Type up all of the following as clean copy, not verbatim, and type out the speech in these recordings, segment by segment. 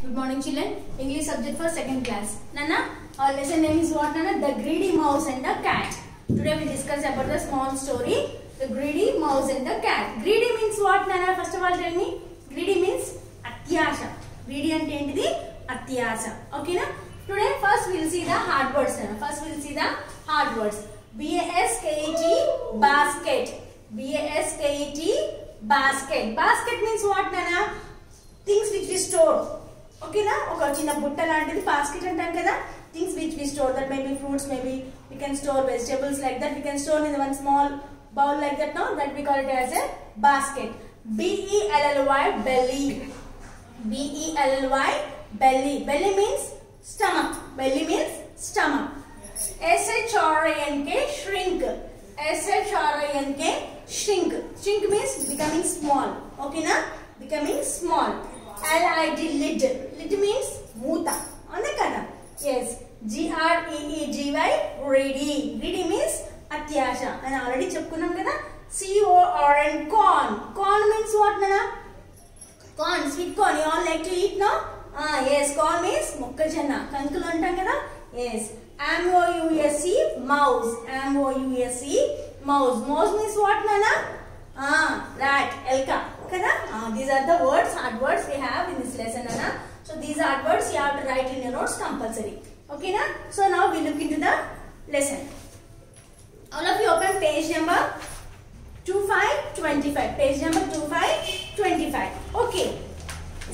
Good morning, children. English subject for second class. Nana, our lesson name is what, Nana? The Greedy Mouse and the Cat. Today we discuss about the small story, The Greedy Mouse and the Cat. Greedy means what, Nana? First of all, tell me. Greedy means atyasha. Greedy and entity atyasha. Okay, na? Today first we will see the hard words, Nana. First we will see the hard words. B-A-S-K-E-T, basket. B-A-S-K-E-T, basket. Basket means what, Nana? Things which we store. Okay na? Oka chinna butta lantidi basket antam kada. Things which we store, that maybe fruits, maybe we can store vegetables like that. We can store in one small bowl like that. Now that we call it as a basket. B-E-L-L-Y, belly. B-E-L-L-Y, belly. Belly means stomach. Belly means stomach. S-H-R-I-N-K, shrink. S-H-R-I-N-K, shrink. Shrink means becoming small. Okay na? Becoming small. L-I-D, lid. Lid means muta. Andakada. Yes. G-R-E-E-D-Y, greedy. Greedy means atyasha. And already chepkunnam kada. C-O-R-N, corn. Corn means what, Nana? Corn, sweet corn. You all like to eat, no? Yes. Corn means mokkajana. Kankulu antam kada. Yes. M-O-U-S-E, mouse. M-O-U-S-E, mouse. Mouse means what, Nana? Rat, elka. These are the words, hard words we have in this lesson, Nana. So these hard words you have to write in your notes compulsory. Okay, na? So now we look into the lesson. All of you open page number 2525. Page number 2525. Okay.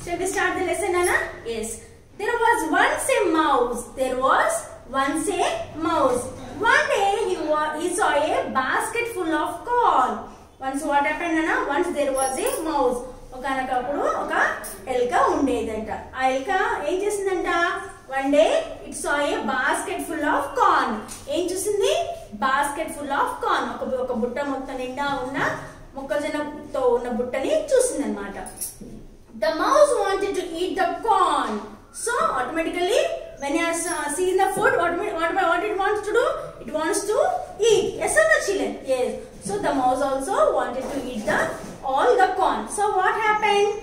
Shall we start the lesson, Nana? Yes. There was once a mouse. There was once a mouse. One day he saw a basket full of corn. Once what happened, Nana? Once there was a mouse. Okanakapudu oka elka undedanta. Aa elka em chesindanta? One day it saw a basket full of corn. Em chusindi? Basket full of corn. Oka butta motta ninda unna mokkajana tho unna buttani chusindi annamata. The mouse wanted to eat the corn. So automatically when you are seeing the food, what it wants to do? It wants to eat. Yes or no, children? Yes. So the mouse also wanted to eat all the corn. So what happened?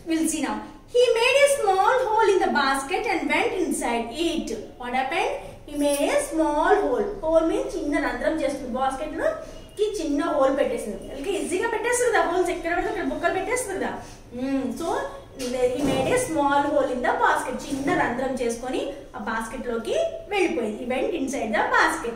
We'll see now. He made a small hole in the basket and went inside it. What happened? He made a small hole. Hole means chinna randram chestundi basket lo ki chinna hole pettestundi. Alke easy ga pettestundi da holes ekkada pedithe akkada bukkal pettestundi da. So he made a small hole in the basket. Chinna randram cheskoni a basket loki vellipoyindi. He went inside the basket.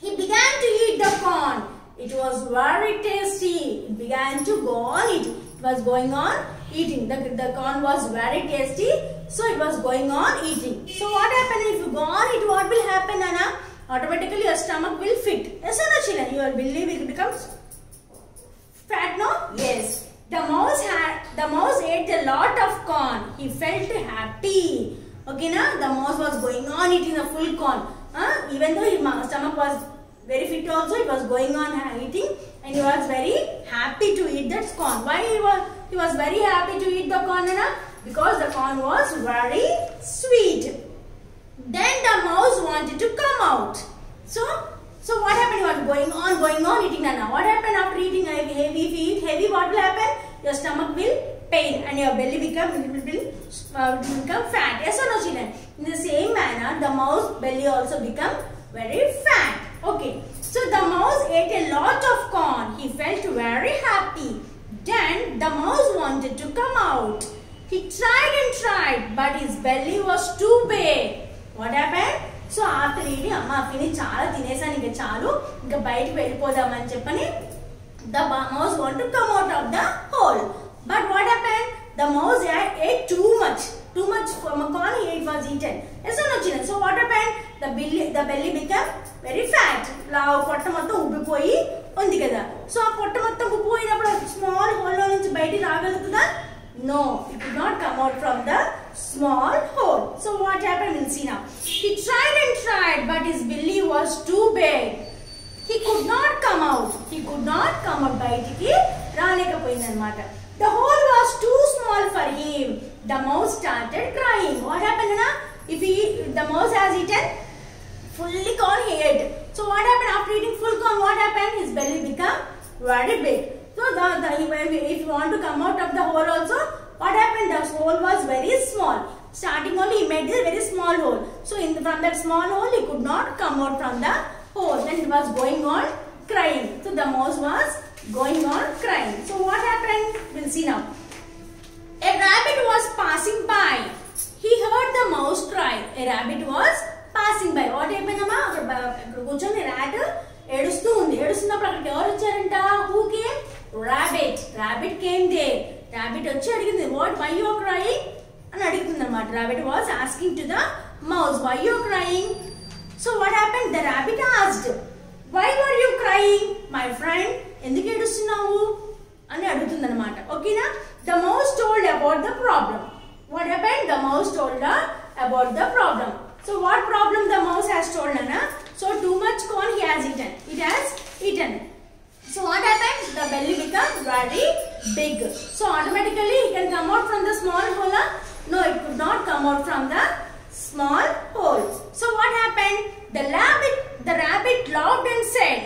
He began to eat the corn. It was very tasty. It began to go on eating. It was going on eating. The corn was very tasty. So it was going on eating. So what happened if you go on eat? What will happen, Anna? Automatically your stomach will fit. Yes or no, children? Your belly will become fat, no? Yes. The mouse ate a lot of corn. He felt happy. Okay, na? The mouse was going on eating the full corn. Even though his stomach was very fit also, it was going on eating and he was very happy to eat that corn. Why he was very happy to eat the corn, Nana? Because the corn was very sweet. Then the mouse wanted to come out. So what happened? He was going on eating, Nana. What happened after eating heavy? If you eat heavy, what will happen? Your stomach will pain and your belly will become fat. Yes or no, children? In the same manner, the mouse belly also become very fat. Okay. So the mouse ate a lot of corn. He felt very happy. Then the mouse wanted to come out. He tried and tried, but his belly was too big. What happened? So after eating, amma finish chala tinesani inga chalu inga bayitiki velipodam ani cheppani the mouse want to come out of the hole. But what happened? The mouse ate too much from corn. It was eaten. Yes or no, children? So what happened? The belly became very fat. Lao potta mottam ubbipoyi undi kada. So aa potta mottam ubbipoyinappudu small hole lo nunchi bayiti raagalugutuda? No, it could not come out from the small hole. So what happened? We'll see now. He tried and tried, but his belly was too big. He could not come out. He could not come out. Bayitiki raalekapoyindi annamata. The hole was too small for him. The mouse started crying. What happened, Nana? If the mouse has eaten fully corn, he ate. So what happened after eating full corn? What happened? His belly became very big. So if you want to come out of the hole also, what happened? The hole was very small. Starting only he made a very small hole. So from that small hole he could not come out from the hole. Then it was going on crying. So the mouse was going on crying. So what happened? We'll see now. A rabbit was passing by. He heard the mouse cry. A rabbit was passing by. What happened? A rat ఏడుస్తూ ఉంది. ఏడుస్తున్నప్పుడు అక్కడికి ఎవరు వచ్చారంట? Who came? Rabbit. Rabbit came there. Rabbit వచ్చి అడిగింది, what, why you are crying? అని అడుగుతుంది అన్నమాట. Rabbit was asking to the mouse, why you are crying? So what happened? The rabbit asked, why were you crying, my friend? ఎందుకు ఏడుస్తున్నావు అని అడుగుతుంది అన్నమాట. ఓకేనా? The mouse told about the problem. What happened? The mouse told her about the problem. So what problem the mouse has told Nana? So too much corn he has eaten. It has eaten. So what happened? The belly becomes very big. So automatically it can come out from the small hole. No, it could not come out from the small hole. So what happened? The rabbit laughed and said,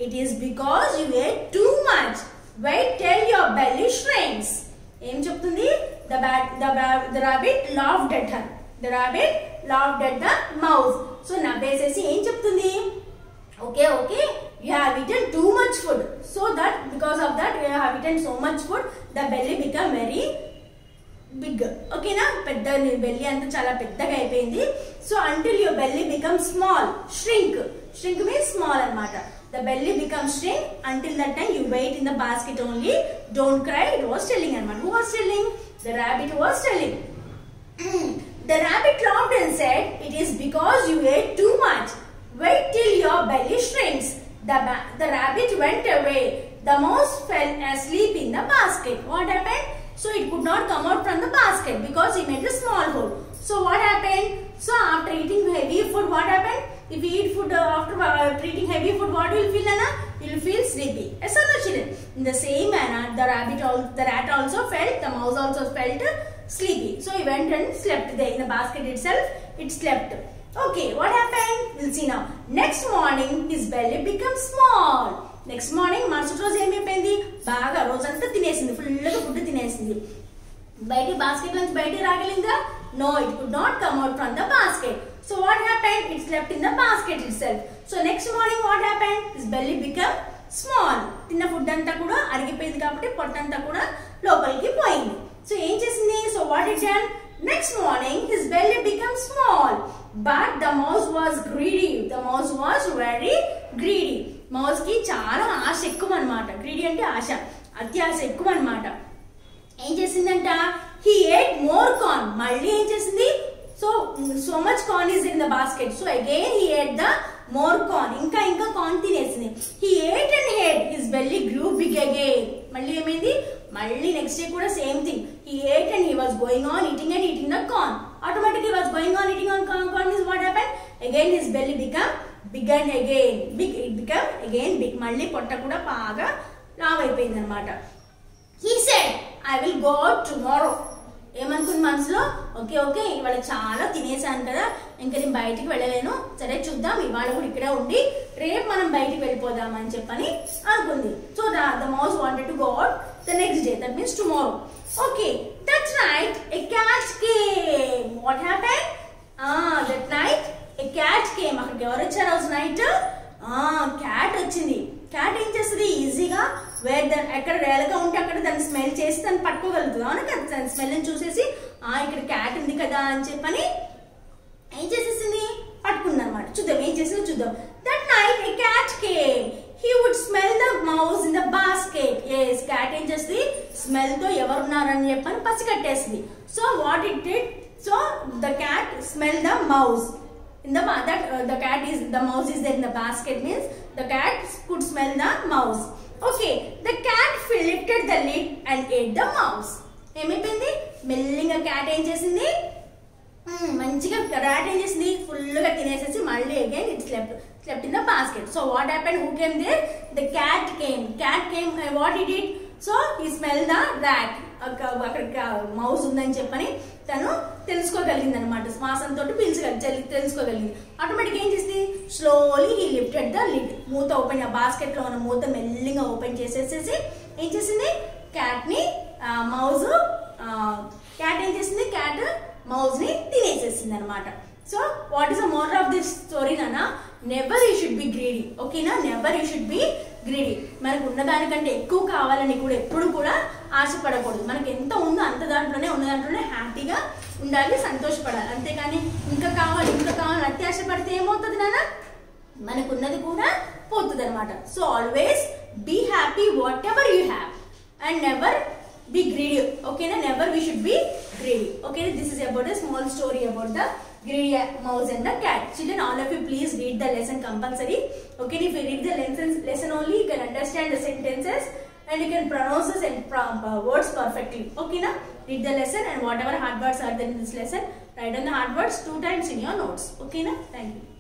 it is because you ate too much. Wait till your belly shrinks. Em cheptundi? The rabbit laughed at her. The rabbit laughed at the mouse. So navesesi em cheptundi? Okay, you have eaten too much food. So that because of that you have eaten so much food, the belly become very big. Okay na? Pedda belly anta chala peddaga ayipindi. So until your belly becomes small, shrink means small anamata. The belly becomes shrink. Until that time you wait in the basket only. Don't cry. It was telling anamata. Who was telling? The rabbit was telling. The rabbit laughed and said, it is because you ate too much. Wait till your belly shrinks. The rabbit went away. The mouse fell asleep in the basket. What happened? So it could not come out from the basket because he made a small hole. So what happened? So after eating heavy food, what happened? If you eat food after eating heavy food, what will you feel, Anna? You will feel sleepy. Yes or no, children? In the same manner, the rat also felt, the mouse also felt sleepy. So he went and slept there in the basket itself. It slept. Okay, what happened? We'll see now. Next morning, his belly becomes small. Next morning, Marsut Rose ఏమైపోయింది? బాగా రోజంతా తినేసింది, ఫుల్గా food తినేసింది. బయటి basket నుంచి బయటికి రాగలిందా? No, it could not come out from the basket. So what happened? It slept in the basket itself. So next morning, what happened? His belly became small. తిన్న ఫుడ్ అంతా కూడా అరిగిపోయింది కాబట్టి పొట్టంతా కూడా లోపలికి పోయింది. So ఏం చేసింది? So what it done? Next morning, his belly became small. But the mouse was greedy. The mouse was very greedy. Mouse ki చాలా ఆశ ఎక్కువ అన్నమాట. Greedy అంటే ఆశ, అత్యాశ ఎక్కువ అన్నమాట. ఏం చేసిందంట? He ate more corn. మళ్ళీ ఏం చేసింది? So much corn is in the basket. So again he ate the more corn. ఇంకా corn తినేసింది. He ate and ate. His belly grew big again. మళ్ళీ ఏమైంది? మళ్ళీ నెక్స్ట్ డే కూడా same thing. He ate and he was going on eating the corn. Automatically he was going on eating on corn means what happened? Again his belly become big and again big. It become again big. మళ్ళీ పొట్ట కూడా బాగా లావ్ అయిపోయింది అన్నమాట. He said, I will go out tomorrow. ఏమనుకుంది మనసులో? Okay ఇవాళ చాలా తినేసాను కదా, ఇంకా నేను బయటికి వెళ్ళలేను, సరే చూద్దాం ఇవాళ కూడా ఇక్కడే ఉండి రేపు మనం బయటికి వెళ్ళిపోదాం అని చెప్పని అనుకుంది. So the mouse wanted to go out the next day, that means tomorrow. Okay, that night a cat came. What happened? That night a cat came. అక్కడికి ఎవరు వచ్చారు రోజు నైట్? క్యాట్ వచ్చింది. క్యాట్ ఏం చేస్తుంది? ఈజీగా ఎక్కడ రేలగా ఉంటే అక్కడ దాన్ని స్మెల్ చేసి దాన్ని పట్టుకోగలుగుతుంది. అవునా కదా? దాని స్మెల్ చూసేసి ఇక్కడ క్యాట్ ఉంది కదా అని చెప్పని ఏం చేసేసింది? పట్టుకుంది అనమాట. చూద్దాం ఏం చేసిందో చూద్దాం. That night a cat came. He would smell the mouse in the basket. Yes, cat ఏం చేస్తుంది? స్మెల్ తో ఎవరున్నారని చెప్పని పసిగట్టేసింది. So what it did? So the cat smelled the mouse. In the mouse is there in the basket means the cat could smell the mouse. Okay, the cat lifted the lid and ate the mouse. ఏమైపోయింది? మెల్లిగా cat ఏం చేసింది? మంచిగా rat ఏం చేసింది? ఫుల్గా తినేసేసి మళ్ళీ again it slept in the basket. So what happened? Who came there? The cat came. Cat came. What he did? So he smelled the rat. అక్కడ మౌస్ ఉందని చెప్పని తను తెలుసుకోగలిగింది అనమాట. శ్వాసంతో తెలుసుకోగలిగింది. ఆటోమేటిక్ ఏం చేసింది? Slowly he lifted the lid. మూత open, ఆ basket లో ఉన్న మూత మెల్లిగా ఓపెన్ చేసేసేసి ఏం చేసింది? క్యాట్ ని మౌజ్ క్యాట్ ఏం చేసింది, క్యాట్ మౌస్ ని తినేసేసింది అనమాట. So what is the moral of this story నానా, never you should be greedy. ఓకేనా, never you should be greedy. మనకు ఉన్నదానికంటే ఎక్కువ కావాలని కూడా ఎప్పుడు కూడా ఆశపడకూడదు. మనకి ఎంత ఉందో అంత దాంట్లోనే ఉన్న దాంట్లోనే హ్యాపీగా ఉండాలి, సంతోషపడాలి. అంతేగాని ఇంకా కావాలి అత్యాశ పడితే ఏమవుతుంది నాన్న, మనకున్నది కూడా పోతుంది అనమాట. So always be happy whatever you have and never be greedy. Okay na, never we should be greedy. Okay, this is about a small story about the greedy mouse and the cat. Children, all of you please read the lesson compulsory. Okay, if you read the lesson only, you can understand the sentences and you can pronounce the words perfectly. Okay na, read the lesson and whatever hard words are there in this lesson, write down the hard words 2 times in your notes. Okay na, thank you.